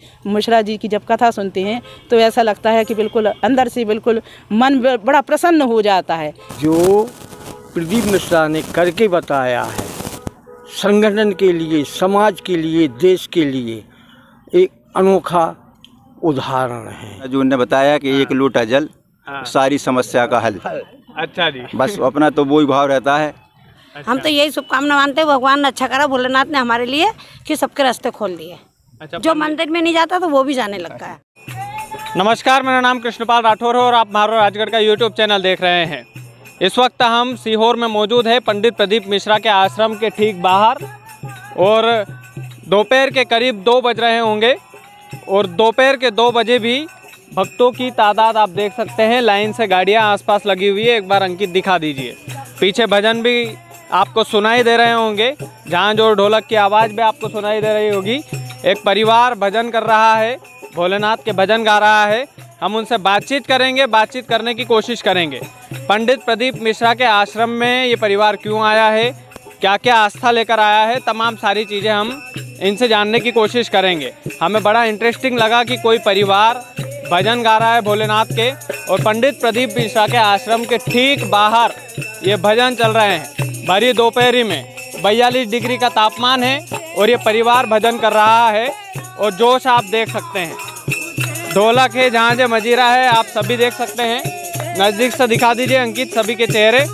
मिश्रा जी की जब कथा सुनते हैं तो ऐसा लगता है कि बिल्कुल अंदर से बिल्कुल मन बड़ा प्रसन्न हो जाता है। जो प्रदीप मिश्रा ने करके बताया है संगठन के लिए, समाज के लिए, देश के लिए, एक अनोखा उदाहरण है। जो उन्होंने बताया कि एक लोटा जल सारी समस्या का हल। अच्छा जी, बस अपना तो वही भाव रहता है। हम तो यही शुभकामना मानते हैं, भगवान ने अच्छा करा, भोलेनाथ ने हमारे लिए कि सबके रास्ते खोल दिए। अच्छा, जो मंदिर में नहीं जाता तो वो भी जाने लग गया है। नमस्कार, मेरा नाम कृष्णपाल राठौर है और आप मारो राजगढ़ का यूट्यूब चैनल देख रहे हैं। इस वक्त हम सीहोर में मौजूद है पंडित प्रदीप मिश्रा के आश्रम के ठीक बाहर और दोपहर के करीब 2 बज रहे होंगे और दोपहर के 2 बजे भी भक्तों की तादाद आप देख सकते हैं। लाइन से गाड़ियां आसपास लगी हुई है। एक बार अंकित दिखा दीजिए। पीछे भजन भी आपको सुनाई दे रहे होंगे, झांझ और ढोलक की आवाज़ भी आपको सुनाई दे रही होगी। एक परिवार भजन कर रहा है, भोलेनाथ के भजन गा रहा है। हम उनसे बातचीत करेंगे, बातचीत करने की कोशिश करेंगे। पंडित प्रदीप मिश्रा के आश्रम में ये परिवार क्यों आया है, क्या क्या आस्था लेकर आया है, तमाम सारी चीज़ें हम इनसे जानने की कोशिश करेंगे। हमें बड़ा इंटरेस्टिंग लगा कि कोई परिवार भजन गा रहा है भोलेनाथ के और पंडित प्रदीप मिश्रा के आश्रम के ठीक बाहर ये भजन चल रहे हैं। भरी दोपहरी में 42 डिग्री का तापमान है और ये परिवार भजन कर रहा है और जोश आप देख सकते हैं। ढोलक है, झांझ, मजीरा है, आप सभी देख सकते हैं। नज़दीक से दिखा दीजिए अंकित सभी के चेहरे।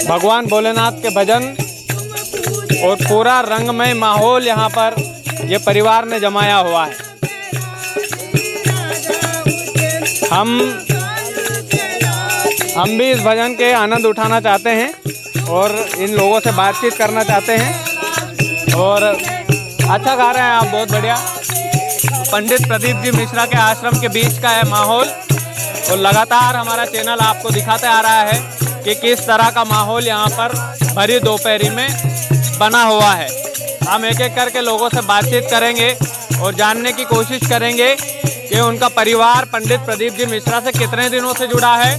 भगवान भोलेनाथ के भजन और पूरा रंगमय माहौल यहाँ पर ये परिवार ने जमाया हुआ है। हम भी इस भजन के आनंद उठाना चाहते हैं और इन लोगों से बातचीत करना चाहते हैं। और अच्छा गा रहे हैं आप, बहुत बढ़िया। पंडित प्रदीप जी मिश्रा के आश्रम के बीच का है माहौल और लगातार हमारा चैनल आपको दिखाते आ रहा है कि किस तरह का माहौल यहाँ पर भरी दोपहरी में बना हुआ है। हम एक एक करके लोगों से बातचीत करेंगे और जानने की कोशिश करेंगे कि उनका परिवार पंडित प्रदीप जी मिश्रा से कितने दिनों से जुड़ा है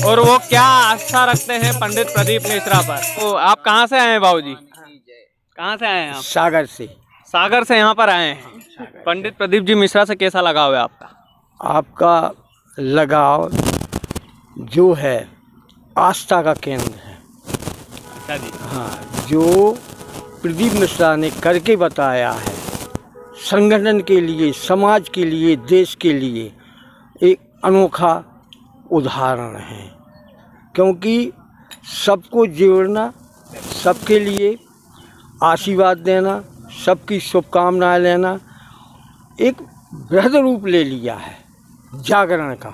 और वो क्या आस्था रखते हैं पंडित प्रदीप मिश्रा पर। तो आप कहाँ से आए हैं बाबूजी? कहाँ से आए हैं आप? सागर से। सागर से यहाँ पर आए हैं। पंडित प्रदीप जी मिश्रा से कैसा लगाव है आपका? आपका लगाव जो है आस्था का केंद्र है। अच्छा जी। हाँ, जो प्रदीप मिश्रा ने करके बताया है संगठन के लिए, समाज के लिए, देश के लिए, एक अनोखा उदाहरण है। क्योंकि सबको जोड़ना, सबके लिए आशीर्वाद देना, सबकी शुभकामनाएं लेना एक बृहद रूप ले लिया है जागरण का,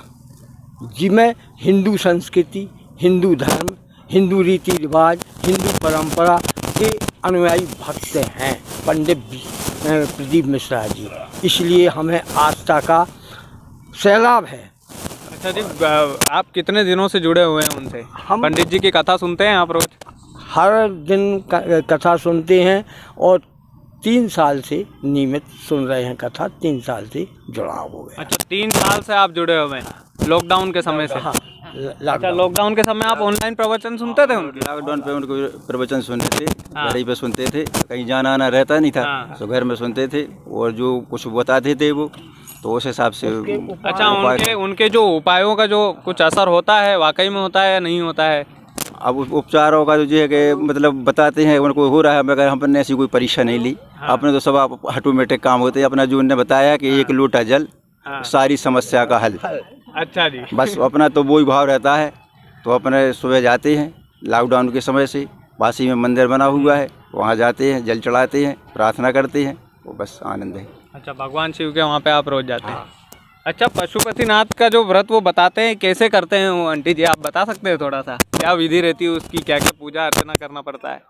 जिसमें हिंदू संस्कृति, हिंदू धर्म, हिंदू रीति रिवाज, हिंदू परंपरा के अनुयायी भक्त हैं पंडित प्रदीप मिश्रा जी। इसलिए हमें आस्था का सैलाब है। अच्छा जी, आप कितने दिनों से जुड़े हुए हैं उनसे? हम पंडित जी की कथा सुनते हैं आप रोज? हर दिन कथा सुनते हैं और 3 साल से नियमित सुन रहे हैं कथा। 3 साल से जुड़ाव हो गया। अच्छा, 3 साल से आप जुड़े हुए हैं लॉकडाउन के समय से? हाँ, अच्छा, लॉकडाउन के समय आप ऑनलाइन प्रवचन सुनते थे उनके? लॉकडाउन पे उनको प्रवचन सुनते थे, घर ही पे सुनते थे, कहीं जाना आना रहता नहीं था। तो घर में सुनते थे और जो कुछ बताते थे वो तो उस हिसाब से। अच्छा, उनके जो उपायों का जो कुछ असर होता है वाकई में होता है या नहीं होता है? अब उपचारों का जो है कि मतलब बताते हैं उनको हो रहा है, मगर हमने ऐसी कोई परीक्षा नहीं ली। अपने तो सब ऑटोमेटिक काम होते हैं। अपना जो उन्होंने बताया कि एक लोटा जल सारी समस्या का हल। अच्छा जी। बस अपना तो वही भाव रहता है। तो अपने सुबह जाते हैं, लॉकडाउन के समय से वासी में मंदिर बना हुआ है, वहाँ जाते हैं, जल चढ़ाते हैं, प्रार्थना करते हैं, वो बस आनंद है। अच्छा, भगवान शिव के वहाँ पे आप रोज जाते हैं? अच्छा, पशुपतिनाथ का जो व्रत वो बताते हैं, कैसे करते हैं वो आंटी जी, आप बता सकते हैं थोड़ा सा? क्या विधि रहती है उसकी, क्या क्या पूजा अर्चना करना पड़ता है?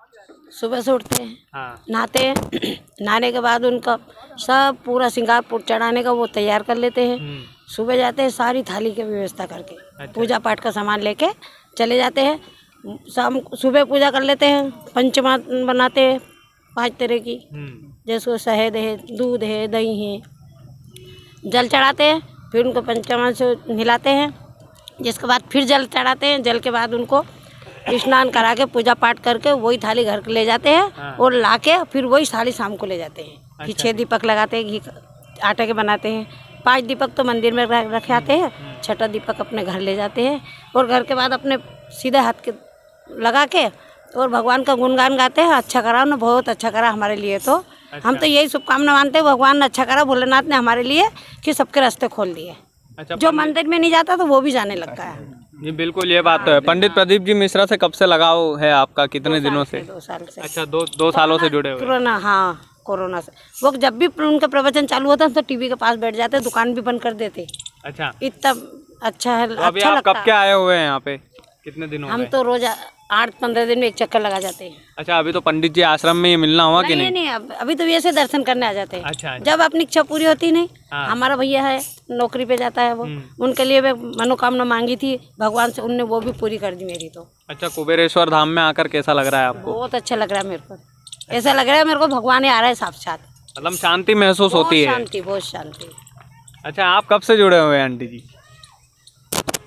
सुबह से उठते हैं, नहाते हैं, नहाने के बाद उनका सब पूरा श्रृंगार चढ़ाने का वो तैयार कर लेते हैं। सुबह जाते हैं सारी थाली की व्यवस्था करके। अच्छा। पूजा पाठ का सामान लेके चले जाते हैं। शाम सुबह पूजा कर लेते हैं, पंचमा बनाते हैं 5 तरह की, जैसे शहद है, दूध है, दही है, जल चढ़ाते हैं। फिर उनको पंचमा से हिलाते हैं, जिसके बाद फिर जल चढ़ाते हैं। जल के बाद उनको स्नान करा के पूजा पाठ करके वही थाली घर ले जाते हैं। हाँ। और लाके फिर वही थाली शाम को ले जाते हैं। फिर 6 दीपक लगाते हैं, घी आटे के बनाते हैं। 5 दीपक तो मंदिर में रखे आते हैं, 6ठा दीपक अपने घर ले जाते हैं और घर के बाद अपने सीधे हाथ के लगा के और भगवान का गुणगान गाते हैं। अच्छा करा ना, बहुत अच्छा करा हमारे लिए। तो हम तो यही शुभकामना मानते हैं, भगवान ने अच्छा करा, भोलेनाथ ने हमारे लिए कि सबके रास्ते खोल दिए। जो मंदिर में नहीं जाता तो वो भी जाने लगता है। जी बिल्कुल, ये बात तो है। पंडित प्रदीप जी मिश्रा से कब से लगाव है आपका, कितने दिनों से? 2 साल से। अच्छा, दो सालों से जुड़े हुए। कोरोना, हाँ कोरोना से। वो जब भी उनका प्रवचन चालू होता तो टीवी के पास बैठ जाते, दुकान भी बंद कर देते। अच्छा, इतना अच्छा है। तो अभी आप कब के आए हुए हैं यहाँ पे, कितने दिन हो गए? हम तो रोज 8-15 दिन में एक चक्कर लगा जाते हैं। अच्छा, अभी तो पंडित जी आश्रम में ही मिलना हुआ कि नहीं? नहीं, अभी तो वैसे दर्शन करने आ जाते हैं। अच्छा, जब अपनी इच्छा पूरी होती नहीं। हमारा भैया है, नौकरी पे जाता है वो, उनके लिए मैं मनोकामना मांगी थी भगवान से, उनने वो भी पूरी कर दी मेरी। तो अच्छा, कुबेरेश्वर धाम में आकर कैसा लग रहा है आपको? बहुत अच्छा लग रहा है मेरे को। ऐसा लग रहा है मेरे को भगवान ही आ रहा है साक्षात। मतलब शांति महसूस होती है? शांति, बहुत शांति। अच्छा, आप कब से जुड़े हुए हैं आंटी जी?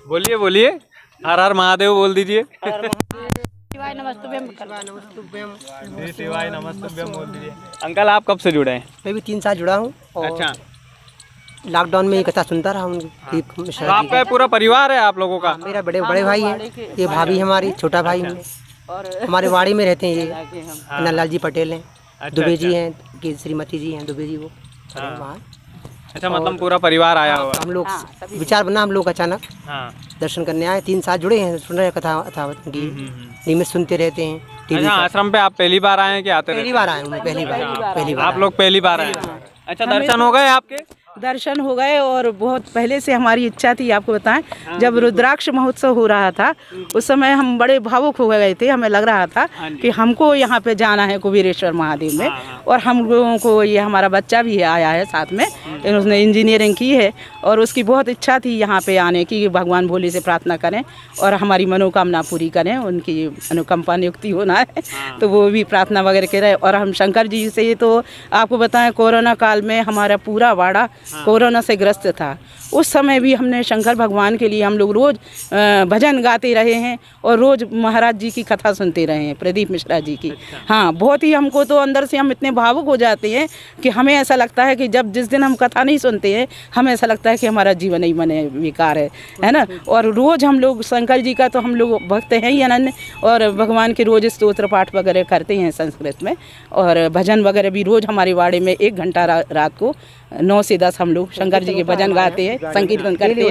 बोलिए बोलिए, हर हर महादेव बोल दीजिए। शिवाय नमस्तुभ्यम बोल दीजिए। अंकल, आप कब से जुड़े हैं? मैं भी 3 साल जुड़ा हूँ। अच्छा, लॉकडाउन में ये कथा सुनता रहा हूँ। तो आपका पूरा परिवार है आप लोगों का? मेरा बड़े भाई है, ये भाभी हमारी, छोटा भाई है। हमारे वाड़ी में रहते हैं ये नंदलाल जी पटेल हैं, दुबे जी हैं, कि श्रीमती जी हैं दुबे जी, वो वहाँ। अच्छा, मतलब पूरा परिवार आया हुआ? हम लोग विचार बना, हम लोग अचानक दर्शन करने आए। 3 साल जुड़े हैं, सुन रहे कथा की नियमित सुनते रहते हैं। अच्छा, आश्रम पे आप पहली बार आए हैं कि आते? पहली बार आए हूँ मैं, पहली बार। आप लोग पहली बार आए? अच्छा, दर्शन हो गए आपके? दर्शन हो गए, और बहुत पहले से हमारी इच्छा थी, आपको बताएं जब रुद्राक्ष महोत्सव हो रहा था उस समय हम बड़े भावुक हो गए थे। हमें लग रहा था कि हमको यहाँ पे जाना है कुबेरेश्वर महादेव में, और हम लोगों को ये हमारा बच्चा भी आया है साथ में, उसने इंजीनियरिंग की है और उसकी बहुत इच्छा थी यहाँ पे आने की। भगवान भोले से प्रार्थना करें और हमारी मनोकामना पूरी करें, उनकी अनुकंपा नियुक्ति होना है तो वो भी प्रार्थना वगैरह करें। और हम शंकर जी से, तो आपको बताएं कोरोना काल में हमारा पूरा वाड़ा कोरोना से ग्रस्त था। उस समय भी हमने शंकर भगवान के लिए हम लोग रोज़ भजन गाते रहे हैं और रोज़ महाराज जी की कथा सुनते रहे हैं, प्रदीप मिश्रा जी की। हाँ, बहुत ही हमको तो अंदर से हम इतने भावुक हो जाते हैं कि हमें ऐसा लगता है कि जब जिस दिन हम कथा नहीं सुनते हैं हमें ऐसा लगता है कि हमारा जीवन ही मने बेकार है ना। और रोज़ हम लोग शंकर जी का तो हम लोग भक्त हैं ही अनन्य, और भगवान के रोज़ स्तोत्र पाठ वगैरह करते हैं संस्कृत में, और भजन वगैरह भी रोज़ हमारे वाड़े में 1 घंटा रात को 9 से 10 हम लोग शंकर जी के भजन गाते हैं, संकीर्तन करते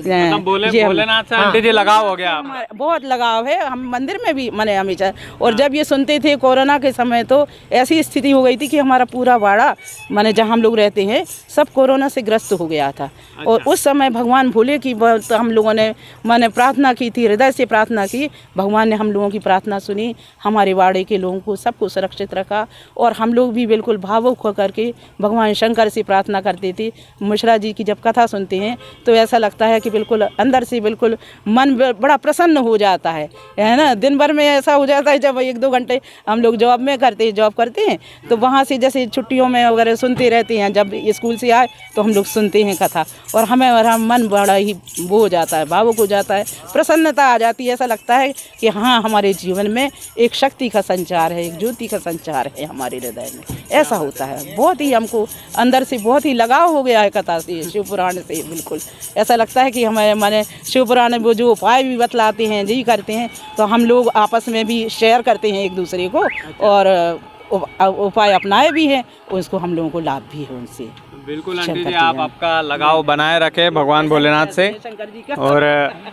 हैं। भोलेनाथ से आंटी जी लगाव हो गया? बहुत लगाव है, हम मंदिर में भी मने हमेशा। और जब ये सुनते थे कोरोना के समय तो ऐसी स्थिति हो गई थी कि हमारा पूरा वाड़ा माने जहाँ हम लोग रहते हैं सब कोरोना से ग्रस्त हो गया था। और उस समय भगवान भोले की बहुत हम लोगों ने माने प्रार्थना की थी, हृदय से प्रार्थना की। भगवान ने हम लोगों की प्रार्थना सुनी, हमारे वाड़े के लोगों को सबको सुरक्षित रखा, और हम लोग भी बिल्कुल भावुक होकर के भगवान शंकर से प्रार्थना करते थे। मिश्रा जी की जब कथा सुनते हैं तो ऐसा लगता है कि बिल्कुल अंदर से बिल्कुल मन बड़ा प्रसन्न हो जाता है ना। दिन भर में ऐसा हो जाता है, जब 1-2 घंटे हम लोग जॉब करते हैं तो वहाँ से जैसे छुट्टियों में वगैरह सुनते रहते हैं, जब स्कूल से आए तो हम लोग सुनते हैं कथा, और हमारा मन बड़ा ही वो हो जाता है, भावुक हो जाता है, प्रसन्नता आ जाती है। ऐसा लगता है कि हाँ, हमारे जीवन में एक शक्ति का संचार है, एक ज्योति का संचार है हमारे हृदय में, ऐसा होता है। बहुत ही हमको अंदर से बहुत ही लगाव हो गया है कथा से, शिव पुराण से। बिल्कुल ऐसा लगता है कि हमारे माने शिव पुराण वो जो उपाय भी बतलाते हैं जी करते हैं, तो हम लोग आपस में भी शेयर करते हैं एक दूसरे को, और उपाय अपनाए भी हैं, उसको हम लोगों को लाभ भी है उनसे। बिल्कुल आंटी जी, आप आपका लगाव बनाए रखें भगवान भोलेनाथ से, और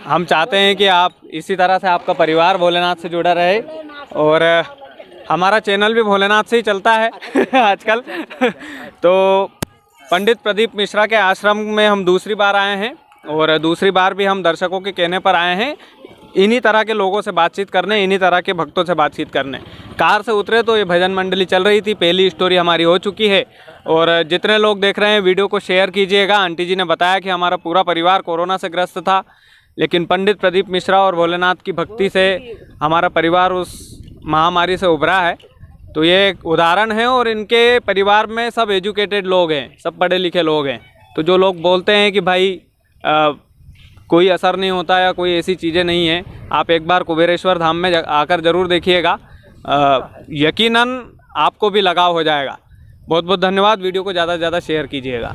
हम चाहते हैं कि आप इसी तरह से आपका परिवार भोलेनाथ से जुड़ा रहे, और हमारा चैनल भी भोलेनाथ से ही चलता है आजकल। तो पंडित प्रदीप मिश्रा के आश्रम में हम दूसरी बार आए हैं, और दूसरी बार भी हम दर्शकों के कहने पर आए हैं इन्हीं तरह के लोगों से बातचीत करने, इन्हीं तरह के भक्तों से बातचीत करने। कार से उतरे तो ये भजन मंडली चल रही थी, पहली स्टोरी हमारी हो चुकी है, और जितने लोग देख रहे हैं वीडियो को शेयर कीजिएगा। आंटी जी ने बताया कि हमारा पूरा परिवार कोरोना से ग्रस्त था, लेकिन पंडित प्रदीप मिश्रा और भोलेनाथ की भक्ति से हमारा परिवार उस महामारी से उभरा है। तो ये एक उदाहरण है, और इनके परिवार में सब एजुकेटेड लोग हैं, सब पढ़े लिखे लोग हैं। तो जो लोग बोलते हैं कि भाई कोई असर नहीं होता या कोई ऐसी चीज़ें नहीं हैं, आप एक बार कुबेरेश्वर धाम में आकर ज़रूर देखिएगा, यकीनन आपको भी लगाव हो जाएगा। बहुत बहुत धन्यवाद। वीडियो को ज़्यादा से ज़्यादा शेयर कीजिएगा।